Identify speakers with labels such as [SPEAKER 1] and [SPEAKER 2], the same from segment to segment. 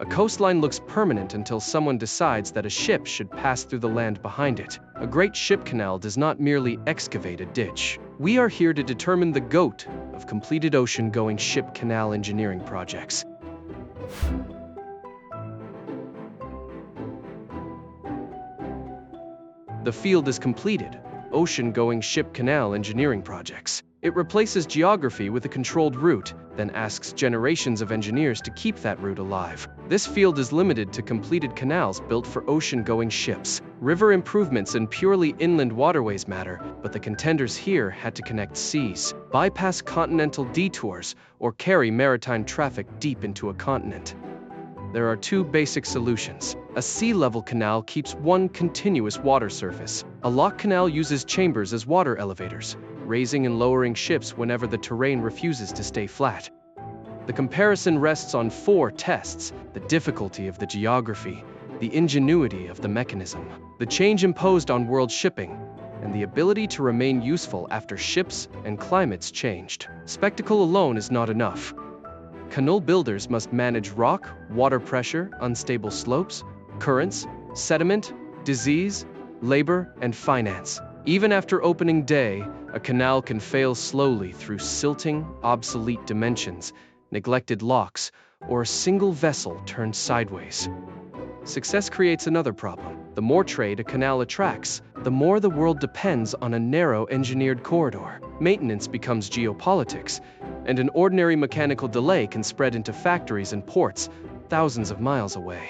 [SPEAKER 1] coastline looks permanent until someone decides that a ship should pass through the land behind it. A great ship canal does not merely excavate a ditch. We are here to determine the GOAT of completed ocean-going ship canal engineering projects. The field is completed. Ocean-going ship canal engineering projects. It replaces geography with a controlled route, then asks generations of engineers to keep that route alive. This field is limited to completed canals built for ocean-going ships. River improvements and purely inland waterways matter, but the contenders here had to connect seas, bypass continental detours, or carry maritime traffic deep into a continent. There are two basic solutions. A sea-level canal keeps one continuous water surface. A lock canal uses chambers as water elevators, raising and lowering ships whenever the terrain refuses to stay flat. The comparison rests on four tests: the difficulty of the geography, the ingenuity of the mechanism, the change imposed on world shipping, and the ability to remain useful after ships and climates changed. Spectacle alone is not enough. Canal builders must manage rock, water pressure, unstable slopes, currents, sediment, disease, labor, and finance. Even after opening day, a canal can fail slowly through silting, obsolete dimensions, neglected locks, or a single vessel turned sideways. Success creates another problem. The more trade a canal attracts, the more the world depends on a narrow engineered corridor. Maintenance becomes geopolitics, and an ordinary mechanical delay can spread into factories and ports thousands of miles away.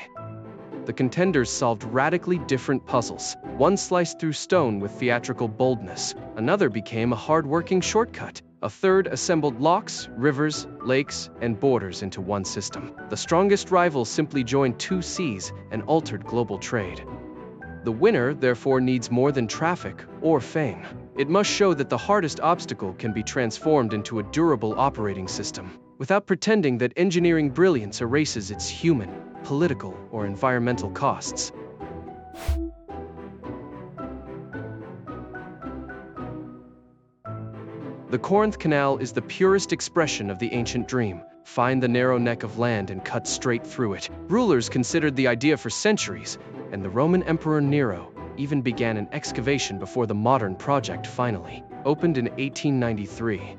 [SPEAKER 1] The contenders solved radically different puzzles. One sliced through stone with theatrical boldness. Another became a hard-working shortcut. A third assembled locks, rivers, lakes, and borders into one system. The strongest rival simply joined two seas and altered global trade. The winner, therefore, needs more than traffic or fame. It must show that the hardest obstacle can be transformed into a durable operating system, without pretending that engineering brilliance erases its human, political, or environmental costs. The Corinth Canal is the purest expression of the ancient dream. Find the narrow neck of land and cut straight through it. Rulers considered the idea for centuries, and the Roman Emperor Nero even began an excavation before the modern project finally opened in 1893.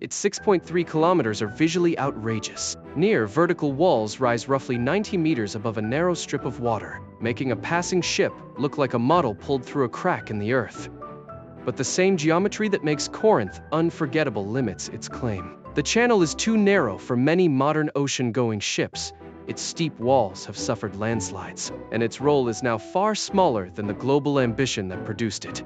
[SPEAKER 1] Its 6.3 kilometers are visually outrageous. Near vertical walls rise roughly 90 meters above a narrow strip of water, making a passing ship look like a model pulled through a crack in the earth. But the same geometry that makes Corinth unforgettable limits its claim. The channel is too narrow for many modern ocean-going ships. Its steep walls have suffered landslides, and its role is now far smaller than the global ambition that produced it.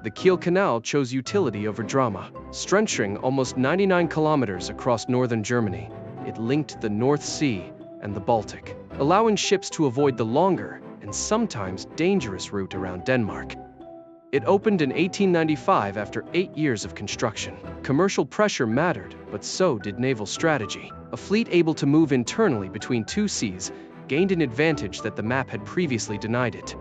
[SPEAKER 1] The Kiel Canal chose utility over drama. Stretching almost 99 kilometers across northern Germany, it linked the North Sea and the Baltic, allowing ships to avoid the longer and sometimes dangerous route around Denmark. It opened in 1895 after 8 years of construction. Commercial pressure mattered, but so did naval strategy. A fleet able to move internally between two seas gained an advantage that the map had previously denied it.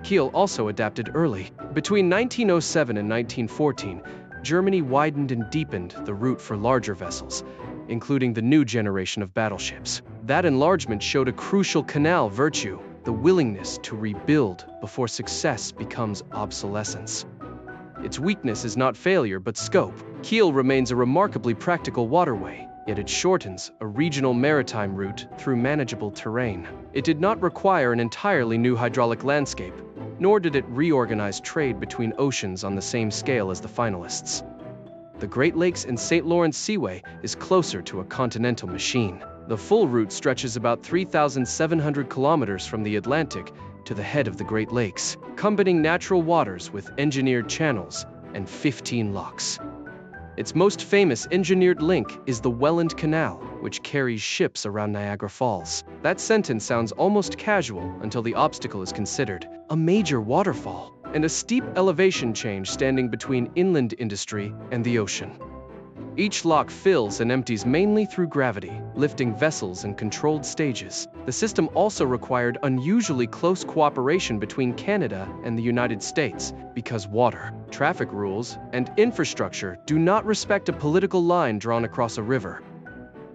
[SPEAKER 1] Kiel also adapted early. Between 1907 and 1914, Germany widened and deepened the route for larger vessels, including the new generation of battleships. That enlargement showed a crucial canal virtue: the willingness to rebuild before success becomes obsolescence. Its weakness is not failure, but scope. Kiel remains a remarkably practical waterway, yet it shortens a regional maritime route through manageable terrain. It did not require an entirely new hydraulic landscape, nor did it reorganize trade between oceans on the same scale as the finalists. The Great Lakes and St. Lawrence Seaway is closer to a continental machine. The full route stretches about 3,700 kilometers from the Atlantic to the head of the Great Lakes, combining natural waters with engineered channels and 15 locks. Its most famous engineered link is the Welland Canal, which carries ships around Niagara Falls. That sentence sounds almost casual until the obstacle is considered: a major waterfall and a steep elevation change standing between inland industry and the ocean. Each lock fills and empties mainly through gravity, lifting vessels in controlled stages. The system also required unusually close cooperation between Canada and the United States, because water, traffic rules, and infrastructure do not respect a political line drawn across a river.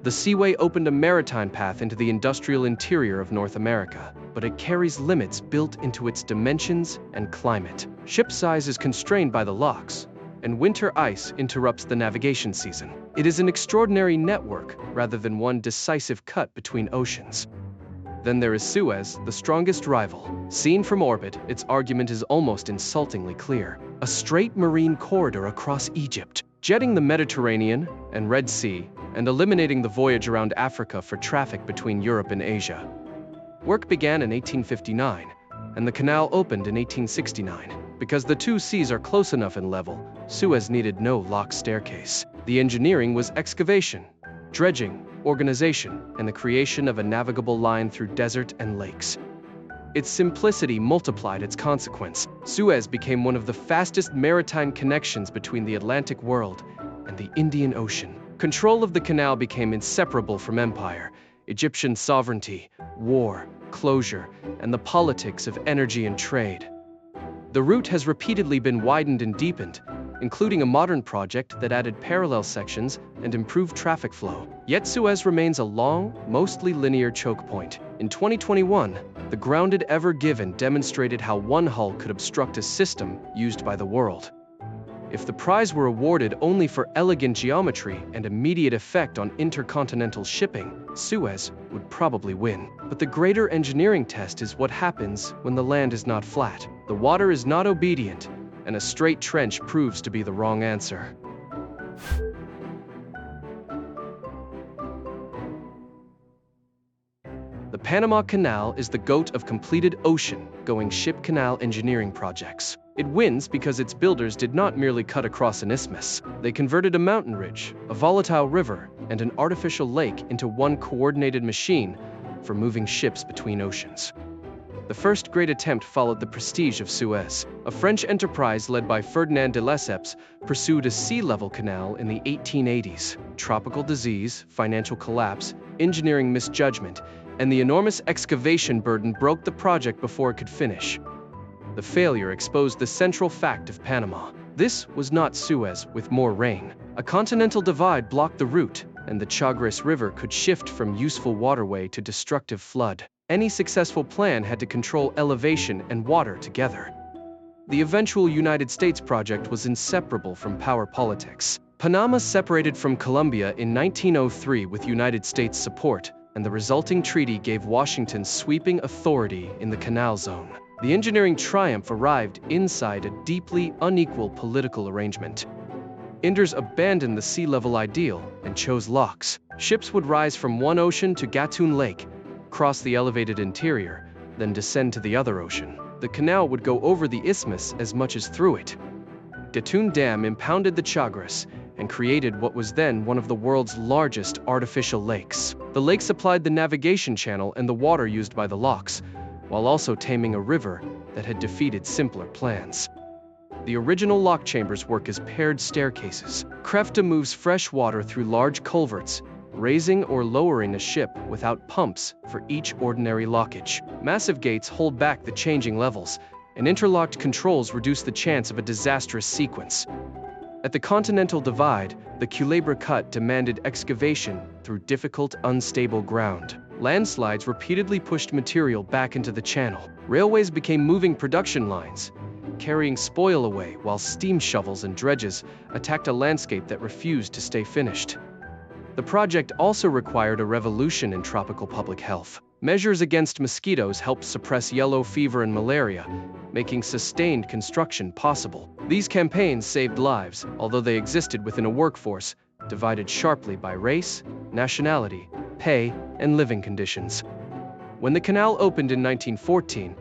[SPEAKER 1] The seaway opened a maritime path into the industrial interior of North America, but it carries limits built into its dimensions and climate. Ship size is constrained by the locks, and winter ice interrupts the navigation season. It is an extraordinary network rather than one decisive cut between oceans. Then there is Suez, the strongest rival. Seen from orbit, its argument is almost insultingly clear. A straight marine corridor across Egypt, jetting the Mediterranean and Red Sea, and eliminating the voyage around Africa for traffic between Europe and Asia. Work began in 1859, and the canal opened in 1869. Because the two seas are close enough in level, Suez needed no lock staircase. The engineering was excavation, dredging, organization, and the creation of a navigable line through desert and lakes. Its simplicity multiplied its consequence. Suez became one of the fastest maritime connections between the Atlantic world and the Indian Ocean. Control of the canal became inseparable from empire, Egyptian sovereignty, war, closure, and the politics of energy and trade. The route has repeatedly been widened and deepened, including a modern project that added parallel sections and improved traffic flow. Yet Suez remains a long, mostly linear choke point. In 2021, the Grounded Ever Given demonstrated how one hull could obstruct a system used by the world. If the prize were awarded only for elegant geometry and immediate effect on intercontinental shipping, Suez would probably win. But the greater engineering test is what happens when the land is not flat. The water is not obedient, and a straight trench proves to be the wrong answer. The Panama Canal is the GOAT of completed ocean-going ship canal engineering projects. It wins because its builders did not merely cut across an isthmus. They converted a mountain ridge, a volatile river, and an artificial lake into one coordinated machine for moving ships between oceans. The first great attempt followed the prestige of Suez. A French enterprise led by Ferdinand de Lesseps pursued a sea-level canal in the 1880s. Tropical disease, financial collapse, engineering misjudgment, and the enormous excavation burden broke the project before it could finish. The failure exposed the central fact of Panama. This was not Suez with more rain. A continental divide blocked the route, and the Chagres River could shift from useful waterway to destructive flood. Any successful plan had to control elevation and water together. The eventual United States project was inseparable from power politics. Panama separated from Colombia in 1903 with United States support, and the resulting treaty gave Washington sweeping authority in the canal zone. The engineering triumph arrived inside a deeply unequal political arrangement. Inders abandoned the sea-level ideal and chose locks. Ships would rise from one ocean to Gatun Lake, cross the elevated interior, then descend to the other ocean. The canal would go over the isthmus as much as through it. Gatun Dam impounded the Chagres and created what was then one of the world's largest artificial lakes. The lake supplied the navigation channel and the water used by the locks, while also taming a river that had defeated simpler plans. The original lock chambers work as paired staircases. Crefta moves fresh water through large culverts, raising or lowering a ship without pumps for each ordinary lockage. Massive gates hold back the changing levels, and interlocked controls reduce the chance of a disastrous sequence. At the Continental Divide, the Culebra Cut demanded excavation through difficult, unstable ground. Landslides repeatedly pushed material back into the channel. Railways became moving production lines, carrying spoil away while steam shovels and dredges attacked a landscape that refused to stay finished. The project also required a revolution in tropical public health. Measures against mosquitoes helped suppress yellow fever and malaria, making sustained construction possible. These campaigns saved lives, although they existed within a workforce divided sharply by race, nationality, pay, and living conditions. When the canal opened in 1914,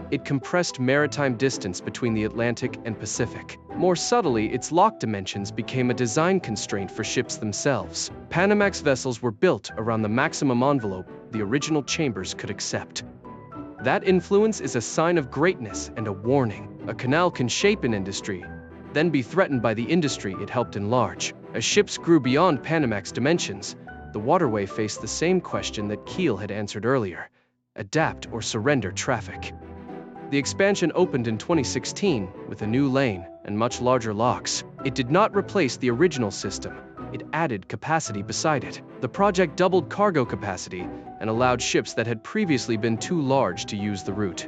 [SPEAKER 1] it compressed maritime distance between the Atlantic and Pacific. More subtly, its lock dimensions became a design constraint for ships themselves. Panamax vessels were built around the maximum envelope the original chambers could accept. That influence is a sign of greatness and a warning. A canal can shape an industry, then be threatened by the industry it helped enlarge. As ships grew beyond Panamax dimensions, the waterway faced the same question that Kiel had answered earlier: adapt or surrender traffic. The expansion opened in 2016 with a new lane and much larger locks. It did not replace the original system. it added capacity beside it. The project doubled cargo capacity and allowed ships that had previously been too large to use the route.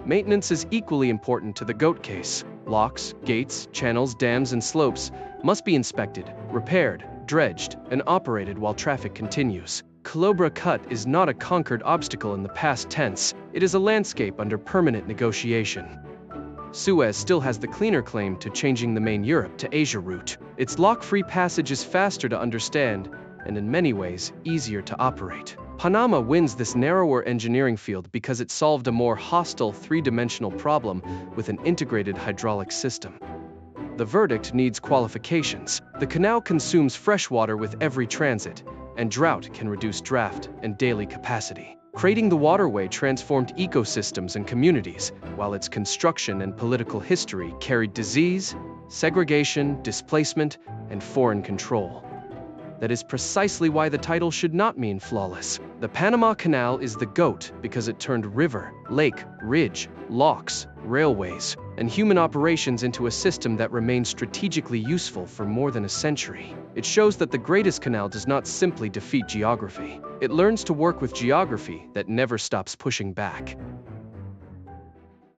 [SPEAKER 1] Maintenance is equally important to the GOAT case. Locks, gates, channels, dams, and slopes must be inspected, repaired, dredged, and operated while traffic continues. Culebra Cut is not a conquered obstacle in the past tense, it is a landscape under permanent negotiation. Suez still has the cleaner claim to changing the main Europe to Asia route. Its lock-free passage is faster to understand and in many ways easier to operate. Panama wins this narrower engineering field because it solved a more hostile three-dimensional problem with an integrated hydraulic system. The verdict needs qualifications. The canal consumes fresh water with every transit, and drought can reduce draft and daily capacity. Creating the waterway transformed ecosystems and communities, while its construction and political history carried disease, segregation, displacement, and foreign control. That is precisely why the title should not mean flawless. The Panama Canal is the GOAT because it turned river, lake, ridge, locks, railways, and human operations into a system that remained strategically useful for more than a century. It shows that the greatest canal does not simply defeat geography. It learns to work with geography that never stops pushing back.